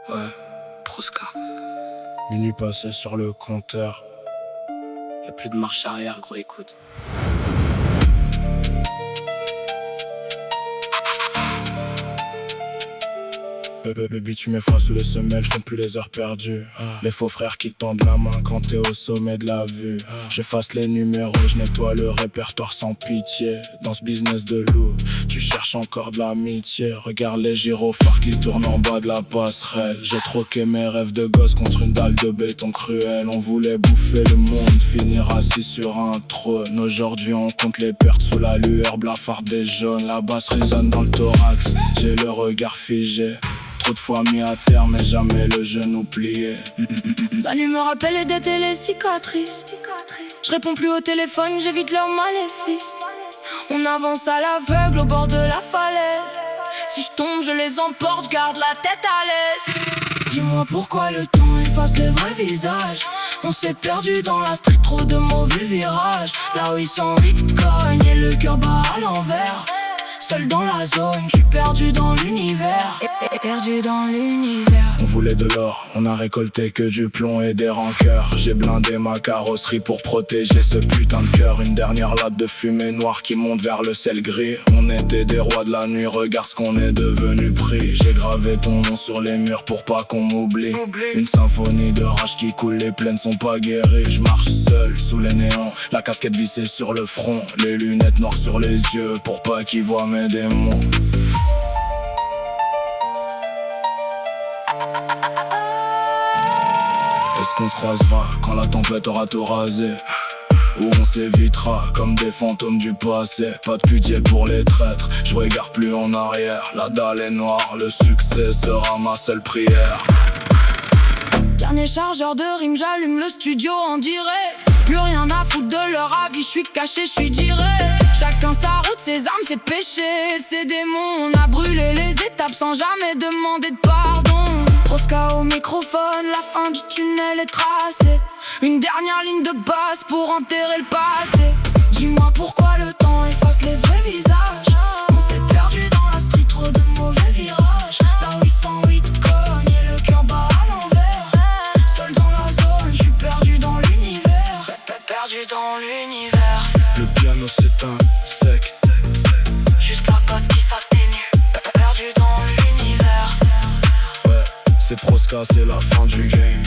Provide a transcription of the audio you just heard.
Ouais, Prosca. Minuit passé sur le compteur. Y'a plus de marche arrière, gros, écoute. Baby, tu m'effaces sous les semelles, je compte plus les heures perdues. Les faux frères qui tendent la main quand t'es au sommet de la vue. J'efface les numéros, je nettoie le répertoire sans pitié. Dans ce business de loup, tu cherches encore de l'amitié. Regarde les gyrophares qui tournent en bas de la passerelle. J'ai troqué mes rêves de gosse contre une dalle de béton cruel. On voulait bouffer le monde, finir assis sur un trône. Aujourd'hui on compte les pertes sous la lueur blafarde des jaunes. La basse résonne dans le thorax, j'ai le regard figé. Trop de fois mis à terre mais jamais le genou plié. La nuit me rappelle les dettes et les cicatrices. Je réponds plus au téléphone, j'évite leurs maléfices. On avance à l'aveugle au bord de la falaise. Si je tombe je les emporte, je garde la tête à l'aise. Dis-moi pourquoi le temps efface les vrais visages. On s'est perdu dans la street, trop de mauvais virages. Là où ils sont vite cogne et le cœur bat à l'envers. Seul dans la zone, je suis perdu dans l'univers. Perdu dans l'univers. On voulait de l'or, on a récolté que du plomb et des rancœurs. J'ai blindé ma carrosserie pour protéger ce putain de cœur. Une dernière latte de fumée noire qui monte vers le ciel gris. On était des rois de la nuit, regarde ce qu'on est devenu pris. J'ai gravé ton nom sur les murs pour pas qu'on m'oublie. Une symphonie de rage qui coule, les plaines sont pas guéries. Je marche seul sous les néons, la casquette vissée sur le front. Les lunettes noires sur les yeux pour pas qu'ils voient mes démons. Est-ce qu'on se croisera quand la tempête aura tout rasé? Ou on s'évitera comme des fantômes du passé? Pas de pitié pour les traîtres, je regarde plus en arrière. La dalle est noire, le succès sera ma seule prière. Dernier chargeur de rime, j'allume le studio en direct. Plus rien à foutre de leur avis, je suis caché, je suis direct. Chacun sa route, ses armes, ses péchés, ses démons. On a brûlé les étapes sans jamais demander de pardon. Prosca au microphone, la fin du tunnel est tracée. Une dernière ligne de basse pour enterrer le passé. Dis-moi pourquoi le temps efface les vrais visages. On s'est perdu dans la street, trop de mauvais virages. Là où 808 cogne et le cœur bat à l'envers. Seul dans la zone, je suis perdu dans l'univers. Perdu dans l'univers. Le piano s'éteint, sec. Juste la basse qui s'atténue. Perdu dans l'univers. Ouais, c'est Prosca, c'est la fin du game.